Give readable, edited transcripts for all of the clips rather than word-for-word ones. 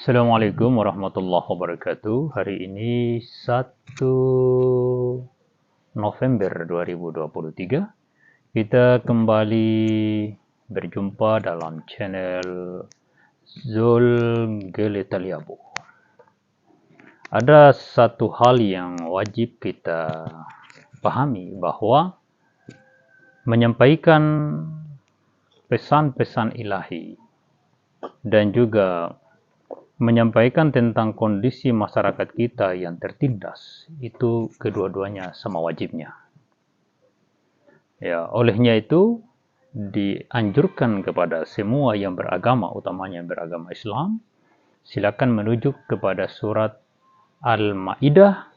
Assalamualaikum warahmatullahi wabarakatuh. Hari ini 1 November 2023. Kita kembali berjumpa dalam channel Zul Geletaliabu. Ada satu hal yang wajib kita pahami, bahwa menyampaikan pesan-pesan ilahi dan juga menyampaikan tentang kondisi masyarakat kita yang tertindas, itu kedua-duanya sama wajibnya. Ya, olehnya itu dianjurkan kepada semua yang beragama, utamanya yang beragama Islam, silakan menuju kepada surat Al-Maidah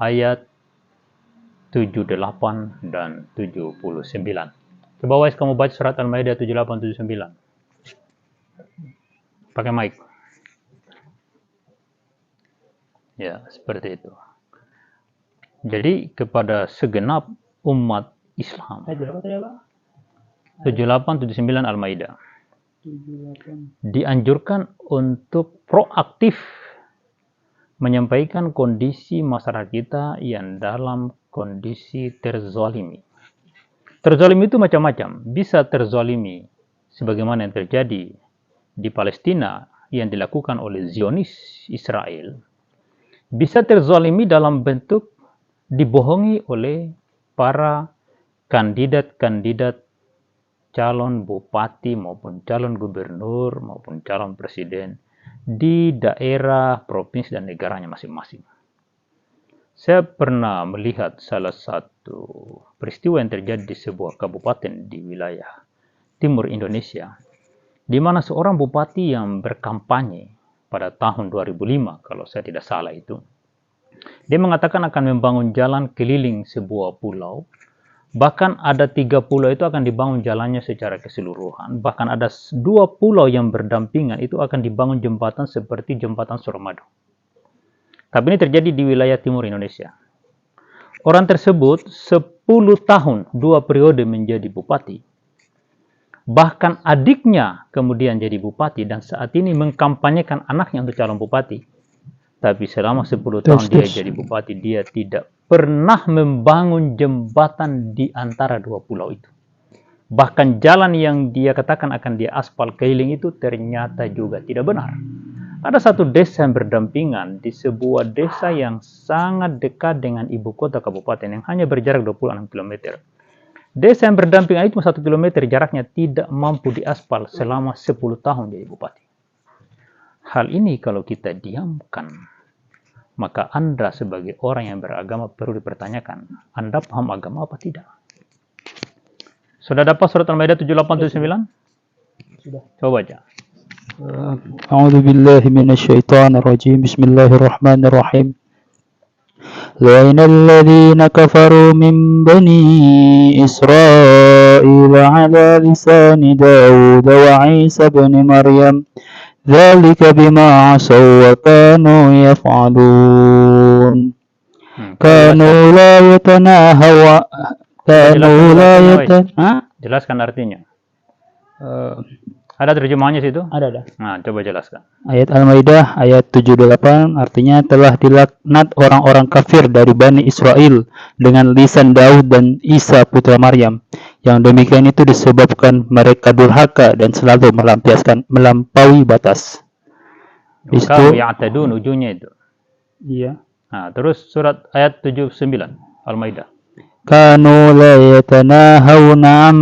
ayat 78 dan 79. Coba Wais, kamu baca surat Al-Maidah 78 79. Pakai mic. Ya, seperti itu. Jadi kepada segenap umat Islam. 78-79 Al-Maidah. Dianjurkan untuk proaktif menyampaikan kondisi masyarakat kita yang dalam kondisi terzalimi. Terzalimi itu macam-macam. Bisa terzalimi sebagaimana yang terjadi di Palestina yang dilakukan oleh Zionis Israel. Bisa terzalimi dalam bentuk dibohongi oleh para kandidat-kandidat calon bupati maupun calon gubernur maupun calon presiden di daerah, provinsi, dan negaranya masing-masing. Saya pernah melihat salah satu peristiwa yang terjadi di sebuah kabupaten di wilayah timur Indonesia, di mana seorang bupati yang berkampanye pada tahun 2005, kalau saya tidak salah itu, dia mengatakan akan membangun jalan keliling sebuah pulau. Bahkan ada 3 pulau itu akan dibangun jalannya secara keseluruhan. Bahkan ada 2 pulau yang berdampingan itu akan dibangun jembatan seperti jembatan Suramadu. Tapi ini terjadi di wilayah timur Indonesia. Orang tersebut 10 tahun, 2 periode menjadi bupati. Bahkan adiknya kemudian jadi bupati dan saat ini mengkampanyekan anaknya untuk calon bupati. Tapi selama 10 tahun dia jadi bupati, dia tidak pernah membangun jembatan di antara 2 pulau itu. Bahkan jalan yang dia katakan akan dia aspal keliling itu ternyata juga tidak benar. Ada satu desa yang berdampingan di sebuah desa yang sangat dekat dengan ibu kota kabupaten yang hanya berjarak 26 km. Desa yang berdampingan itu 1 km jaraknya tidak mampu diaspal selama 10 tahun jadi bupati. Hal ini kalau kita diamkan, maka Anda sebagai orang yang beragama perlu dipertanyakan. Anda paham agama apa tidak? Sudah dapat surat Al-Maidah 78-79? Sudah. Coba baca. A'udzu billahi minasyaitonir rajim. Bismillahirrahmanirrahim. لعن الذين كفروا من بني إسرائيل على لسان داود وعيسى بن مريم ذلك بما عصوا وكانوا يفعلون كانوا لا يتناهوا Jelaskan artinya. Ada terjemahannya situ? Ada. Nah, coba jelaskan. Ayat Al-Maidah ayat 78 artinya telah dilaknat orang-orang kafir dari Bani Israel dengan lisan Daud dan Isa putra Maryam. Yang demikian itu disebabkan mereka durhaka dan selalu melampaui batas. Itu ya'tadun ujungnya itu. Iya. Nah, terus surat ayat 79 Al-Maidah. Kanu la yatanahawna an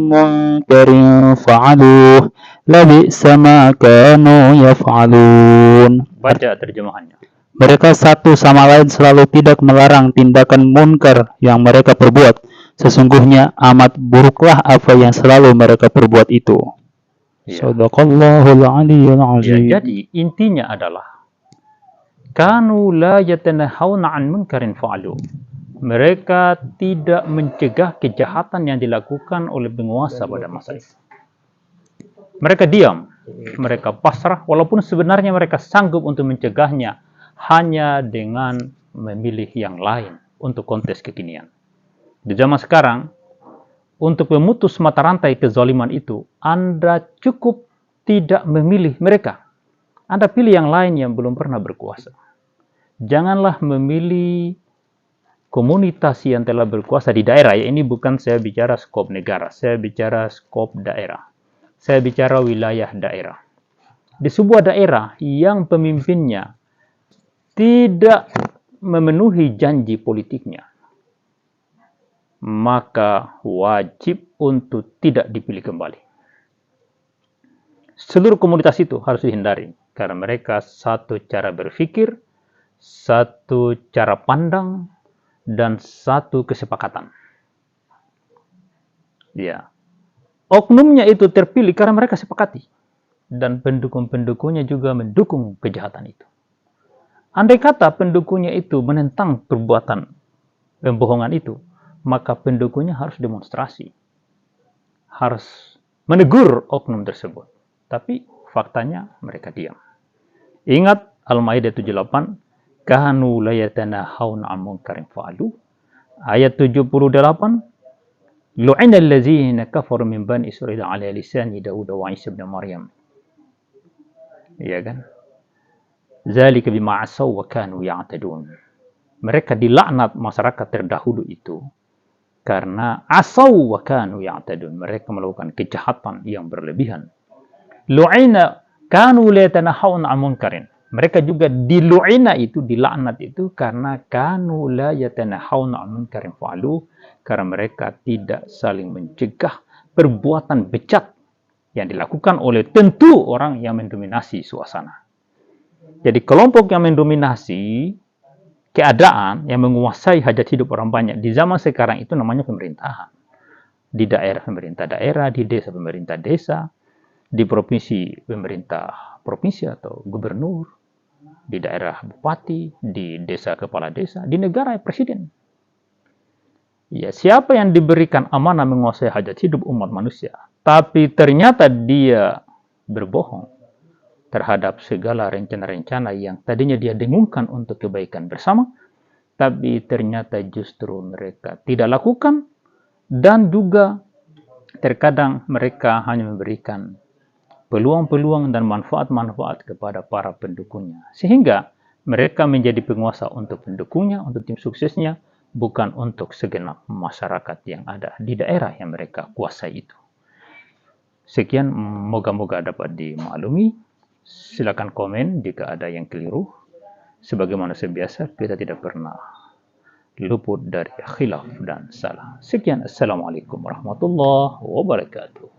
munkarin fa'aluh labi'sa ma kanu yaf'alun. Baca terjemahannya. Mereka satu sama lain selalu tidak melarang tindakan munkar yang mereka perbuat. Sesungguhnya amat buruklah apa yang selalu mereka perbuat itu. Shadaqallahul aliyyul azim. Ya, jadi intinya adalah kanu la yatanahawna an munkarin fa'aluh. Mereka tidak mencegah kejahatan yang dilakukan oleh penguasa pada masa itu. Mereka diam, mereka pasrah, walaupun sebenarnya mereka sanggup untuk mencegahnya hanya dengan memilih yang lain untuk kontes kekinian. Di zaman sekarang, untuk memutus mata rantai kezaliman itu, Anda cukup tidak memilih mereka. Anda pilih yang lain yang belum pernah berkuasa. Janganlah memilih komunitas yang telah berkuasa di daerah. Ya, ini bukan saya bicara skop negara, saya bicara skop daerah. Saya bicara wilayah daerah. Di sebuah daerah yang pemimpinnya tidak memenuhi janji politiknya, maka wajib untuk tidak dipilih kembali. Seluruh komunitas itu harus dihindari, karena mereka satu cara berpikir, satu cara pandang, dan satu kesepakatan. Ya, oknumnya itu terpilih karena mereka sepakati. Dan pendukung-pendukungnya juga mendukung kejahatan itu. Andai kata pendukungnya itu menentang perbuatan pembohongan itu, maka pendukungnya harus demonstrasi. Harus menegur oknum tersebut. Tapi faktanya mereka diam. Ingat Al-Maidah 78, kanu la yatanahawna 'an munkarin fa'alu. Ayat 78, lu'ina allazina kafaru min bani Israil 'ala lisani Daud wa Isa ibn Maryam. Ya kan? Zalika bima asaw wa kanu ya'tadun. Mereka dilaknat masyarakat terdahulu itu karena asaw wa kanu ya'tadun. Mereka melakukan kejahatan yang berlebihan. Lu'ina kanu la yatanahawna 'an munkarin. Mereka juga dilu'ina itu, dilaknat itu karena kanu la yatanahawna 'an munkarin fa'alu, karena mereka tidak saling mencegah perbuatan bejat yang dilakukan oleh tentu orang yang mendominasi suasana. Jadi kelompok yang mendominasi keadaan, yang menguasai hajat hidup orang banyak di zaman sekarang itu namanya pemerintahan. Di daerah pemerintah daerah, di desa pemerintah desa, di provinsi pemerintah provinsi atau gubernur, di daerah bupati, di desa kepala desa, di negara presiden. Ya, siapa yang diberikan amanah menguasai hajat hidup umat manusia, tapi ternyata dia berbohong terhadap segala rencana-rencana yang tadinya dia dengungkan untuk kebaikan bersama, tapi ternyata justru mereka tidak lakukan, dan juga terkadang mereka hanya memberikan peluang-peluang dan manfaat-manfaat kepada para pendukungnya, sehingga mereka menjadi penguasa untuk pendukungnya, untuk tim suksesnya, bukan untuk segenap masyarakat yang ada di daerah yang mereka kuasai itu. Sekian, moga-moga dapat dimaklumi. Silakan komen jika ada yang keliru. Sebagaimana biasa, kita tidak pernah luput dari khilaf dan salah. Sekian, assalamualaikum warahmatullahi wabarakatuh.